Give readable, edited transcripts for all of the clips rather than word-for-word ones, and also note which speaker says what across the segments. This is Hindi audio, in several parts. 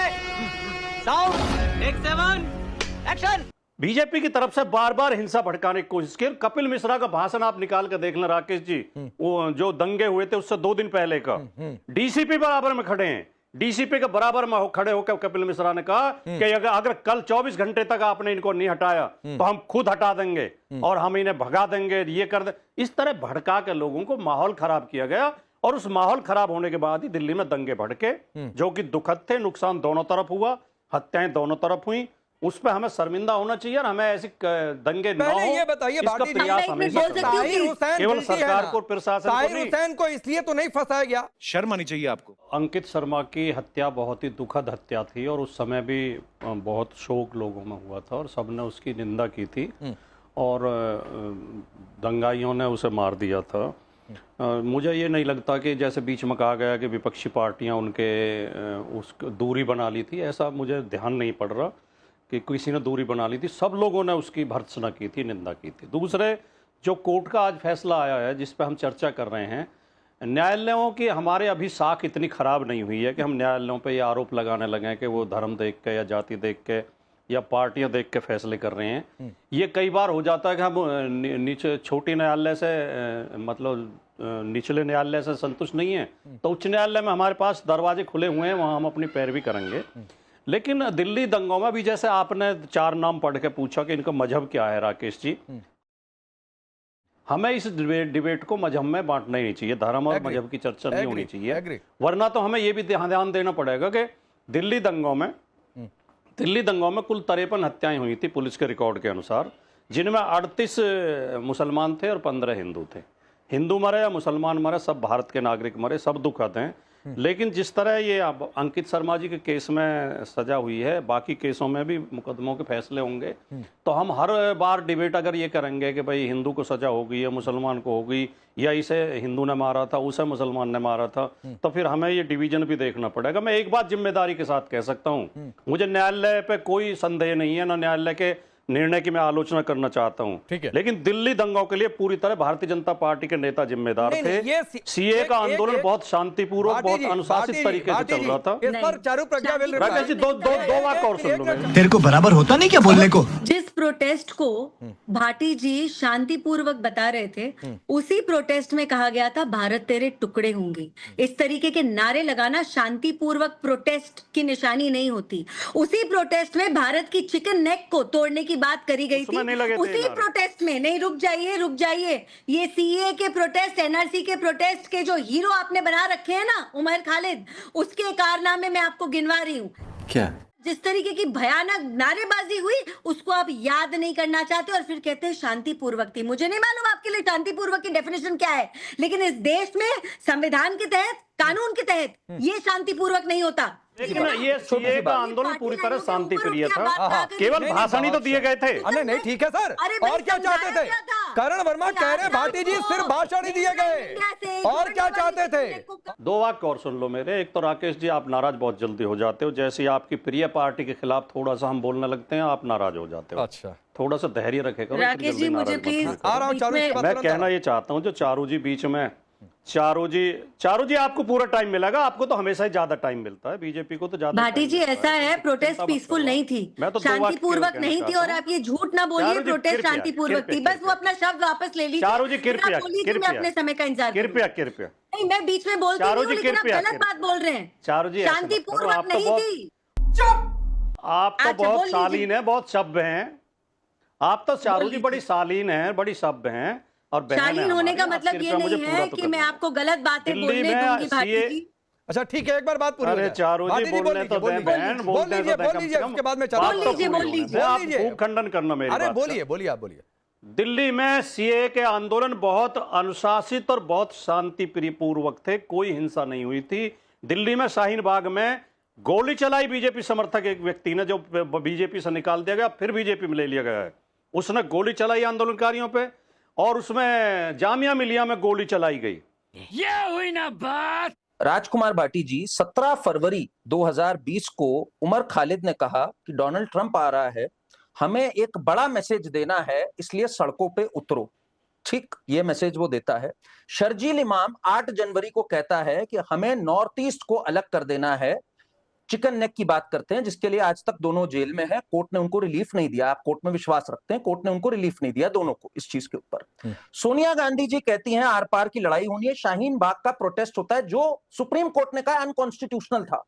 Speaker 1: Sound take 7 action.
Speaker 2: बीजेपी की तरफ से बार बार हिंसा भड़काने की कोशिश की। कपिल मिश्रा का भाषण आप निकाल कर देख लें राकेश जी, वो जो दंगे हुए थे उससे 2 दिन पहले का, डीसीपी बराबर में खड़े हैं। डीसीपी के बराबर में खड़े होकर कपिल मिश्रा ने कहा कि अगर कल 24 घंटे तक आपने इनको नहीं हटाया तो हम खुद हटा देंगे और हम इन्हें भगा देंगे, ये कर दे। इस तरह भड़का के लोगों को माहौल खराब किया गया और उस माहौल खराब होने के बाद ही दिल्ली में दंगे भड़के, जो कि दुखद थे। नुकसान दोनों तरफ हुआ, हत्याएं दोनों तरफ हुई। उस पर हमें शर्मिंदा होना चाहिए और हमें ऐसी दंगे न हो।
Speaker 3: ये बताइए,
Speaker 2: इसका प्रयास हमेशा केवल सरकार को, प्रशासन को नहीं।
Speaker 3: हुसैन को इसलिए तो नहीं फंसाया गया।
Speaker 4: शर्म आनी चाहिए आपको।
Speaker 2: अंकित शर्मा की हत्या बहुत ही दुखद हत्या थी और उस समय भी बहुत शोक लोगों में हुआ था और सबने उसकी निंदा की थी और दंगाइयों ने उसे मार दिया था। मुझे ये नहीं लगता कि जैसे बीच में कहा गया कि विपक्षी पार्टियां उनके उस दूरी बना ली थी, ऐसा मुझे ध्यान नहीं पड़ रहा कि किसी ने दूरी बना ली थी। सब लोगों ने उसकी भर्त्सना की थी, निंदा की थी। दूसरे, जो कोर्ट का आज फैसला आया है जिस पे हम चर्चा कर रहे हैं, न्यायालयों की हमारे अभी साख इतनी खराब नहीं हुई है कि हम न्यायालयों पे ये आरोप लगाने लगे कि वो धर्म देख के या जाति देख के या पार्टियां देख के फैसले कर रहे हैं। ये कई बार हो जाता है कि हम नीचे छोटी न्यायालय से मतलब निचले न्यायालय से संतुष्ट नहीं है तो उच्च न्यायालय में हमारे पास दरवाजे खुले हुए हैं, वहाँ हम अपनी पैरवी करेंगे। लेकिन दिल्ली दंगों में भी जैसे आपने 4 नाम पढ़ के पूछा कि इनका मजहब क्या है, राकेश जी, हमें इस डिबेट को मजहब में बांटना ही नहीं चाहिए। धर्म और मजहब की चर्चा नहीं होनी चाहिए, वरना तो हमें ये भी ध्यान देना पड़ेगा कि दिल्ली दंगों में कुल 53 हत्याएं हुई थी पुलिस के रिकॉर्ड के अनुसार, जिनमें 38 मुसलमान थे और 15 हिंदू थे। हिंदू मरे या मुसलमान मरे, सब भारत के नागरिक मरे, सब दुखद हैं। लेकिन जिस तरह ये अब अंकित शर्मा जी के केस में सजा हुई है, बाकी केसों में भी मुकदमों के फैसले होंगे, तो हम हर बार डिबेट अगर ये करेंगे कि भाई हिंदू को सजा हो गई या मुसलमान को हो गई या इसे हिंदू ने मारा था उसे मुसलमान ने मारा था, तो फिर हमें ये डिवीजन भी देखना पड़ेगा। मैं एक बात जिम्मेदारी के साथ कह सकता हूँ, मुझे न्यायालय पे कोई संदेह नहीं है, ना न्यायालय के निर्णय की मैं आलोचना करना चाहता हूँ, लेकिन दिल्ली दंगों के लिए पूरी तरह भारतीय जनता पार्टी के नेता जिम्मेदार थे। सीए का आंदोलन बहुत शांतिपूर्वक, बहुत अनुशासित तरीके से चल रहा था।
Speaker 3: इस पर चारू प्रज्ञा
Speaker 2: राकेश जी, दो वाक और सुन लो मेरे।
Speaker 5: तेरे को बराबर होता नहीं क्या बोलने को?
Speaker 6: जिस प्रोटेस्ट को भाटी जी शांतिपूर्वक बता रहे थे, उसी प्रोटेस्ट में कहा गया था भारत तेरे टुकड़े होंगे। इस तरीके के नारे लगाना शांतिपूर्वक प्रोटेस्ट की निशानी नहीं होती। उसी प्रोटेस्ट में भारत की चिकन नेक को तोड़ने की बात करी गई थी। उसी प्रोटेस्ट में नहीं, रुक जाइए, ये सीए के प्रोटेस्ट, एनआरसी के प्रोटेस्ट के जो हीरो आपने बना रखे हैं ना, उमर खालिद, उसके कारनामे मैं आपको गिनवा रही हूँ।
Speaker 5: क्या?
Speaker 6: जिस तरीके की भयानक नारेबाजी हुई उसको आप याद नहीं करना चाहते और फिर कहते हैं शांतिपूर्वक थी। मुझे नहीं मालूम आपके लिए शांतिपूर्वक की डेफिनेशन क्या है, लेकिन इस देश में संविधान के तहत, कानून के तहत ये शांतिपूर्वक नहीं होता।
Speaker 2: लेकिन ये सीए का आंदोलन पूरी तरह शांति प्रिय था, केवल भाषण ही तो दिए गए थे।
Speaker 3: नहीं ठीक है सर, और क्या चाहते थे? करण वर्मा कह रहे हैं भाटी जी सिर्फ भाषण ही दिए गए, और क्या चाहते थे?
Speaker 2: 2 वाक्य और सुन लो मेरे। एक तो राकेश जी, आप नाराज बहुत जल्दी हो जाते हो, जैसे ही आपकी प्रिय पार्टी के खिलाफ थोड़ा सा हम बोलने लगते हैं आप नाराज हो जाते हो।
Speaker 3: अच्छा,
Speaker 2: थोड़ा सा धैर्य रखे करो
Speaker 6: राकेश जी, मुझे प्लीज
Speaker 2: मैं कहना ये चाहता हूँ, जो चारू जी बीच में, चारू जी आपको पूरा टाइम मिलेगा, आपको तो हमेशा ही ज्यादा टाइम मिलता है, बीजेपी को तो ज्यादा।
Speaker 6: भाटी जी ऐसा है, प्रोटेस्ट पीसफुल नहीं थी, शांतिपूर्वक नहीं थी, और आप ये झूठ ना बोलिए प्रोटेस्ट शांतिपूर्वक थी। बस वो अपना शब्द वापस ले लीजिए।
Speaker 2: चारू जी कृपया
Speaker 6: अपने समय का इंतजार,
Speaker 2: कृपया
Speaker 6: नहीं, मैं बीच में बोलती हूँ, लेकिन आप गलत बात बोल रहे हैं।
Speaker 2: चारू जी
Speaker 6: शांतिपूर्वक नहीं थी।
Speaker 2: आप तो बहुत शालीन है, बहुत सभ्य हैं आप तो। चारू जी बड़ी शालीन है, बड़ी सभ्य हैं और
Speaker 6: शालीन होने का मतलब ये नहीं है कि मैं आपको गलत बातें बोलने दूंगी भाटी जी।
Speaker 3: अच्छा ठीक है, एक बार बात पूरी हो जाए।
Speaker 2: चारू जी बोलने तो बहन बोलते हैं,
Speaker 3: उसके बाद में बोल लीजिए,
Speaker 2: खूब खंडन करना मेरी बात।
Speaker 3: अरे बोलिए आप बोलिए।
Speaker 2: दिल्ली में सीए के आंदोलन बहुत अनुशासित और बहुत शांति पूर्वक थे, कोई हिंसा नहीं हुई थी। दिल्ली में शाहीन बाग में गोली चलाई बीजेपी समर्थक एक व्यक्ति ने, जो बीजेपी से निकाल दिया गया, फिर बीजेपी में ले लिया गया है। उसने गोली चलाई आंदोलनकारियों पे और उसमें जामिया मिलिया में गोली चलाई गई।
Speaker 1: ये हुई ना बात।
Speaker 7: राजकुमार भाटी जी, 17 फरवरी 2020 को उमर खालिद ने कहा कि डोनाल्ड ट्रंप आ रहा है, हमें एक बड़ा मैसेज देना है, इसलिए सड़कों पे उतरो। ठीक, ये मैसेज वो देता है। शर्जील इमाम 8 जनवरी को कहता है कि हमें नॉर्थ ईस्ट को अलग कर देना है, चिकन नेक की बात करते हैं, जिसके लिए आज तक दोनों जेल में है। कोर्ट ने उनको रिलीफ नहीं दिया। आप कोर्ट में विश्वास रखते हैं, कोर्ट ने उनको रिलीफ नहीं दिया दोनों को इस चीज के ऊपर। सोनिया गांधी जी कहती हैं आर पार की लड़ाई होनी है। शाहीन बाग का प्रोटेस्ट होता है जो सुप्रीम कोर्ट ने कहा अनकॉन्स्टिट्यूशनल था।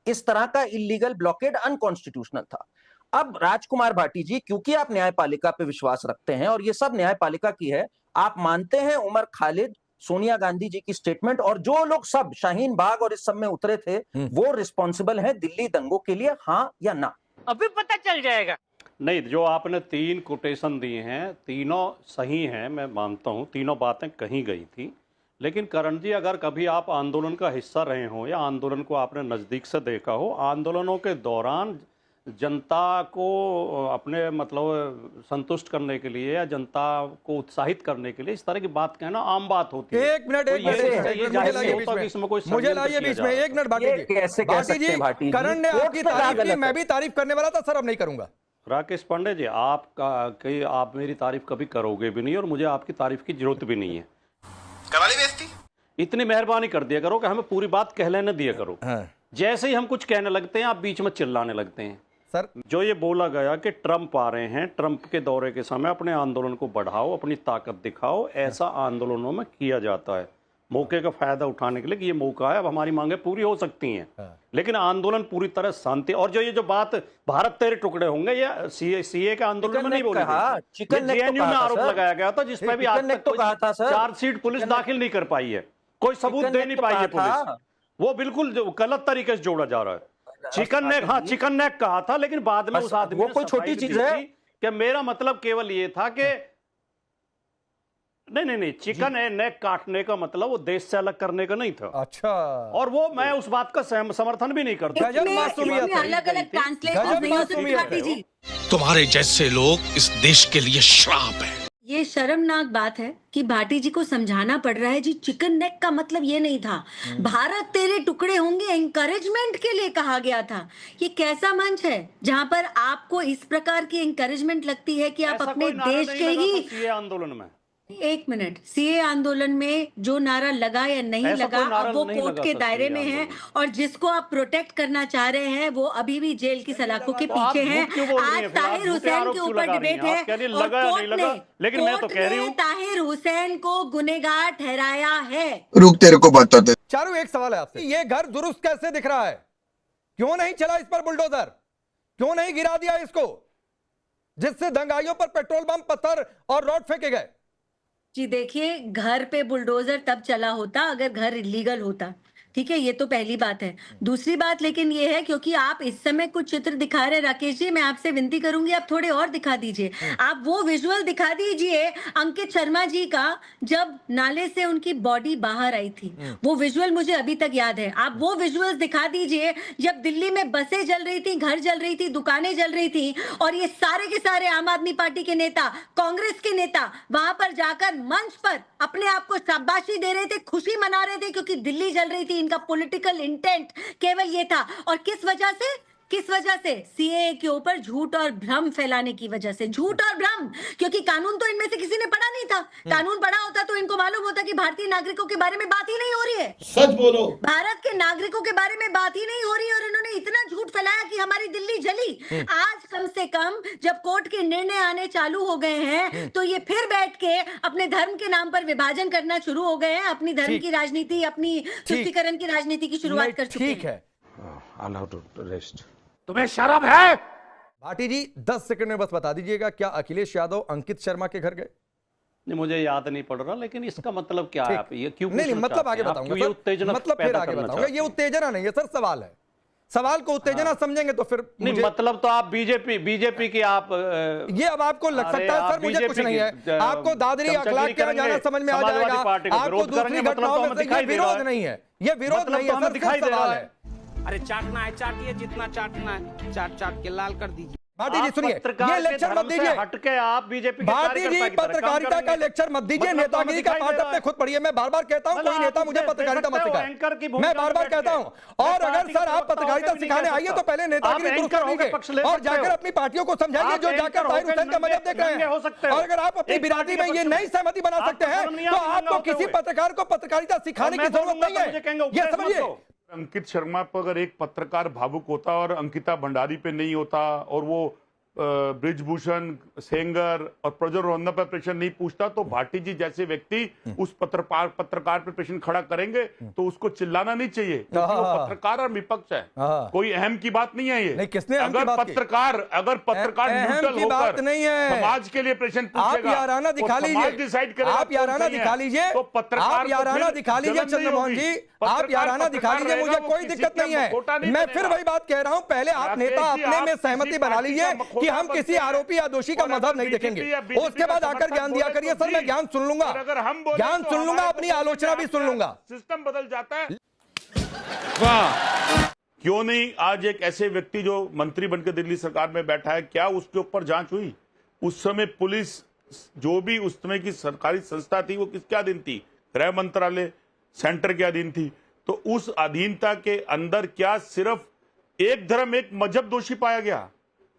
Speaker 7: इस तरह का इलीगल ब्लॉकेड अनकॉन्स्टिट्यूशनल था। अब राजकुमार भाटी जी, क्योंकि आप न्यायपालिका पे विश्वास रखते हैं और ये सब न्यायपालिका की है, आप मानते हैं उमर खालिद, सोनिया गांधी जी की स्टेटमेंट और जो लोग सब शाहीन बाग और इस सब में उतरे थे वो रिस्पॉन्सिबल हैं दिल्ली दंगों के लिए, हाँ या ना?
Speaker 1: अभी पता चल जाएगा।
Speaker 2: नहीं, जो आपने 3 कोटेशन दिए हैं तीनों सही हैं, मैं मानता हूं तीनों बातें कहीं गई थी। लेकिन करण जी, अगर कभी आप आंदोलन का हिस्सा रहे हो या आंदोलन को आपने नज़दीक से देखा हो, आंदोलनों के दौरान जनता को अपने मतलब संतुष्ट करने के लिए या जनता को उत्साहित करने के लिए इस तरह की बात कहना आम बात होती है।
Speaker 3: एक मिनट मुझे लाइए बीच में, एक मिनट भाटी जी, करण ने आपकी तारीफ की, मैं भी तारीफ करने वाला था सर, अब नहीं करूंगा।
Speaker 2: राकेश पांडे जी, आप मेरी तारीफ कभी करोगे भी नहीं और मुझे आपकी तारीफ की जरूरत भी नहीं है।
Speaker 4: करा ली बेइज्जती।
Speaker 2: इतनी मेहरबानी कर दिया करो कि हमें पूरी बात कह लेने दिया करो। जैसे ही हम कुछ कहने लगते हैं आप बीच में चिल्लाने लगते हैं।
Speaker 3: सर, जो
Speaker 2: ये बोला गया कि ट्रंप आ रहे हैं, ट्रंप के दौरे के समय अपने आंदोलन को बढ़ाओ, अपनी ताकत दिखाओ, ऐसा आंदोलनों में किया जाता है मौके का फायदा उठाने के लिए कि ये मौका है, अब हमारी मांगे पूरी हो सकती हैं। लेकिन आंदोलन पूरी तरह शांति, और ये जो बात भारत तेरे टुकड़े होंगे या सीए के आंदोलन में नहीं बोली, जेएनयू में आरोप लगाया गया था जिसपे भी आज तक चार्जशीट पुलिस दाखिल नहीं कर पाई है, कोई सबूत दे नहीं पाई है पुलिस, वो बिल्कुल गलत तरीके से जोड़ा जा रहा है। चिकन नेक, हाँ चिकन नेक कहा था, लेकिन बाद में उस आदमी
Speaker 7: वो कोई छोटी चीज है
Speaker 2: कि मेरा मतलब केवल ये था कि नहीं, चिकन नेक काटने का मतलब वो देश से अलग करने का नहीं था।
Speaker 3: अच्छा,
Speaker 2: और वो मैं उस बात का समर्थन भी नहीं करता।
Speaker 6: अलग-अलग ट्रांसलेशन।
Speaker 5: तुम्हारे जैसे लोग इस देश के लिए श्राप है।
Speaker 6: ये शर्मनाक बात है कि भाटी जी को समझाना पड़ रहा है जी, चिकन नेक का मतलब ये नहीं था, भारत तेरे टुकड़े होंगे एंकरेजमेंट के लिए कहा गया था। ये कैसा मंच है जहां पर आपको इस प्रकार की एंकरेजमेंट लगती है कि आप अपने देश के ही
Speaker 2: आंदोलन में,
Speaker 6: एक मिनट, सीए आंदोलन में जो नारा लगा या नहीं लगा, अब वो कोर्ट के दायरे में है और जिसको आप प्रोटेक्ट करना चाह रहे हैं वो अभी भी जेल की सलाखों के पीछे हैं। आज ताहिर हुसैन के ऊपर डिबेट है और कोर्ट ने ताहिर हुसैन को गुनहगार ठहराया है।
Speaker 5: रुक, तेरे को बताते।
Speaker 3: चारू, एक सवाल है आपसे, ये घर दुरुस्त कैसे दिख रहा है? क्यों नहीं चला इस पर बुलडोजर? क्यों नहीं गिरा दिया इसको, जिससे दंगाइयों पर पेट्रोल बम, पत्थर और रॉड फेंके गए?
Speaker 6: जी देखिए, घर पे बुलडोजर तब चला होता अगर घर इलीगल होता, ठीक है, ये तो पहली बात है। दूसरी बात लेकिन ये है, क्योंकि आप इस समय कुछ चित्र दिखा रहे हैं राकेश जी, मैं आपसे विनती करूंगी आप थोड़े और दिखा दीजिए। आप वो विजुअल दिखा दीजिए अंकित शर्मा जी का, जब नाले से उनकी बॉडी बाहर आई थी, वो विजुअल मुझे अभी तक याद है। आप वो विजुअल्स दिखा दीजिए जब दिल्ली में बसें जल रही थी, घर जल रही थी, दुकानें जल रही थी और ये सारे के सारे आम आदमी पार्टी के नेता, कांग्रेस के नेता वहां पर जाकर मंच पर अपने आप को शाबाशी दे रहे थे, खुशी मना रहे थे क्योंकि दिल्ली जल रही थी। इनका पॉलिटिकल इंटेंट केवल ये था, और किस वजह से सीएए के ऊपर झूठ और भ्रम फैलाने की वजह से, झूठ और भ्रम, क्योंकि कानून तो इनमें से किसी ने पढ़ा नहीं था। कानून पढ़ा होता तो इनको मालूम होता कि भारतीय नागरिकों के बारे में बात ही नहीं हो रही है।
Speaker 5: सच बोलो,
Speaker 6: भारत के नागरिकों के बारे में बात ही नहीं हो रही है और इन्होंने इतना झूठ फैलाया कि हमारी दिल्ली जली। आज कम से कम जब कोर्ट के निर्णय आने चालू हो गए हैं तो ये फिर बैठ के अपने धर्म के नाम पर विभाजन करना शुरू हो गए हैं, अपनी धर्म की राजनीति, अपनी तुष्टीकरण की राजनीति की शुरुआत कर चुके हैं।
Speaker 3: ठीक है,
Speaker 1: तुम्हें शर्म है?
Speaker 3: भाटी जी 10 सेकंड में बस बता दीजिएगा, क्या अखिलेश यादव अंकित शर्मा के घर गए?
Speaker 2: नहीं, मुझे याद नहीं पड़ रहा, लेकिन इसका मतलब क्या है? आप ये क्यों
Speaker 3: नहीं, मतलब आगे बताऊंगा, मतलब फिर आगे बताऊंगा। ये उत्तेजना नहीं है सर, सवाल है, सवाल को उत्तेजना समझेंगे तो फिर
Speaker 2: नहीं, मतलब तो आप बीजेपी की आप
Speaker 3: ये अब आपको लग सकता है सर, मुझे कुछ नहीं है, आपको दादरी अखलाक क्या जाना समझ में आ जाएगा, आपको दूसरी घटनाओं में ये विरोध नहीं है, ये विरोध नहीं है सर, दिखाई दे रहा है।
Speaker 1: अरे चाटना है चाटिए, जितना चाटना है चाट के लाल कर दीजिए।
Speaker 3: भाटी जी सुनिए, ये लेक्चर मत दीजिए,
Speaker 2: हटके आप बीजेपी
Speaker 3: भाटी जी पत्रकारिता का लेक्चर मत दीजिए, नेतागिरी का पाठ अपने खुद पढ़िए। मैं बार बार कहता हूं कोई नेता मुझे पत्रकारिता मत सिखाए, मैं बार बार कहता हूं। और अगर सर आप पत्रकारिता सिखाने आइए तो पहले नेतागिरी दुरुस्त कर लीजिए और जाकर अपनी पार्टियों को समझाइए जो जाकर ताहिर हुसैन का मदद देख रहे हैं। और अगर आप अपनी बिरादरी में ये नई सहमति बना सकते हैं तो आपको किसी पत्रकार को पत्रकारिता सिखाने की जरूरत नहीं है, ये समझिए।
Speaker 4: अंकित शर्मा पर अगर एक पत्रकार भावुक होता और अंकिता भंडारी पे नहीं होता और वो ब्रिजभूषण सेंगर और प्रज्वल रोहन्ना पर प्रश्न नहीं पूछता तो भाटी जी जैसे व्यक्ति उस पत्रकार पर प्रश्न खड़ा करेंगे तो उसको चिल्लाना नहीं चाहिए क्योंकि वो पत्रकार और विपक्ष है। कोई अहम की बात नहीं है ये।
Speaker 3: नहीं, किसने
Speaker 4: अगर पत्रकार न्यूट्रल होकर
Speaker 3: नहीं है,
Speaker 4: समाज के लिए प्रश्न पूछेगा,
Speaker 3: आप याराना दिखा लीजिए,
Speaker 4: डिसाइड करेगा,
Speaker 3: आप याराना दिखा लीजिए,
Speaker 4: तो पत्रकार
Speaker 3: आप याराना दिखा लीजिए चंद्रमोहन जी, आप याराना दिखा लीजिए, मुझे कोई दिक्कत नहीं है। मैं फिर वही बात कह रहा हूं, पहले आप नेता अपने में सहमति बना लीजिए कि हम किसी आरोपी या दोषी का मजहब नहीं देखेंगे, उसके बाद आकर ज्ञान दिया करिए। सर मैं ज्ञान सुन लूंगा,
Speaker 4: अगर हम
Speaker 3: ज्ञान सुन लूंगा, अपनी आलोचना भी सुन लूंगा।
Speaker 4: सिस्टम बदल जाता है। वाह, क्यों नहीं आज एक ऐसे व्यक्ति जो मंत्री बनकर दिल्ली सरकार में बैठा है, क्या उसके ऊपर जांच हुई? उस समय पुलिस जो भी उस समय की सरकारी संस्था थी वो किसके अधीन थी? गृह मंत्रालय, सेंटर के अधीन थी। तो उस अधीनता के अंदर क्या सिर्फ एक धर्म एक मजहब दोषी पाया गया?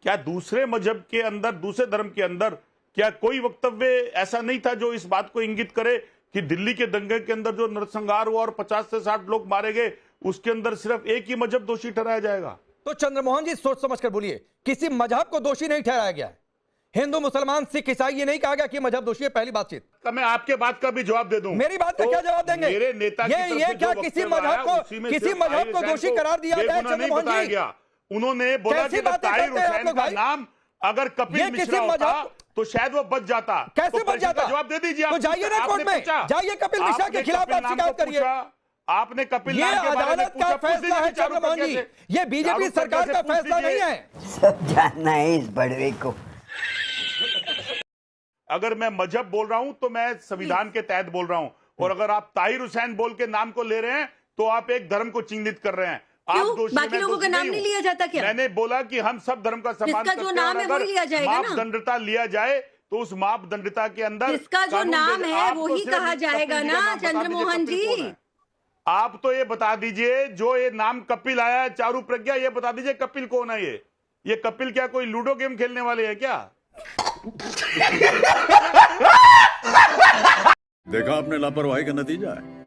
Speaker 4: क्या दूसरे मजहब के अंदर, दूसरे धर्म के अंदर क्या कोई वक्तव्य ऐसा नहीं था जो इस बात को इंगित करे कि दिल्ली के दंगे के अंदर जो नरसंहार हुआ और 50 से 60 लोग मारे गए उसके अंदर सिर्फ एक ही मजहब दोषी ठहराया जाएगा?
Speaker 3: तो चंद्रमोहन जी सोच समझ कर बोलिए, किसी मजहब को दोषी नहीं ठहराया गया। हिंदू मुसलमान सिख ईसाई ये नहीं कहा गया कि मजहब दोषी है। पहली बातचीत
Speaker 4: मैं आपके बात का भी जवाब दे दूं।
Speaker 3: मेरी बात का क्या जवाब देंगे?
Speaker 4: मेरे नेता
Speaker 3: ये क्या किसी मजहब को दोषी करार दिया जाए? चंद्रमोहन जी
Speaker 4: उन्होंने बोला कि ताहिर हुसैन का नाम अगर कपिल मिश्रा होता तो शायद वो बच जाता।
Speaker 3: कैसे बच जाता?
Speaker 4: जवाब दे दीजिए।
Speaker 3: तो जाइए ना कोर्ट में, जाइए कपिल मिश्रा के खिलाफ आप शिकायत करिए।
Speaker 4: आपने कपिल
Speaker 3: ये अदालत का फैसला है चंद्रमोहन जी, ये बीजेपी सरकार का फैसला नहीं है।
Speaker 8: सब जानना है इस बड़वे को।
Speaker 4: अगर मैं मजहब बोल रहा हूं तो मैं संविधान के तहत बोल रहा हूं, और अगर आप ताहिर हुसैन बोल के नाम को ले रहे हैं तो आप एक धर्म को चिन्हित कर रहे हैं। आप दोषी,
Speaker 6: बाकी लोगों का नाम नहीं लिया जाता क्या?
Speaker 4: मैंने बोला कि हम सब धर्म का सम्मान
Speaker 6: करते हैं। जो नाम है वही लिया जाएगा ना।
Speaker 4: मापदंडता लिया जाए तो उस मापदंडता के अंदर
Speaker 6: जिसका जो नाम है वही कहा जाएगा ना चंद्रमोहन जी।
Speaker 4: आप तो ये बता दीजिए, जो ये नाम कपिल आया है चारू प्रज्ञा, ये बता दीजिए कपिल कौन है? ये कपिल क्या कोई लूडो गेम खेलने वाले हैं क्या?
Speaker 9: देखा आपने लापरवाही का नतीजा है।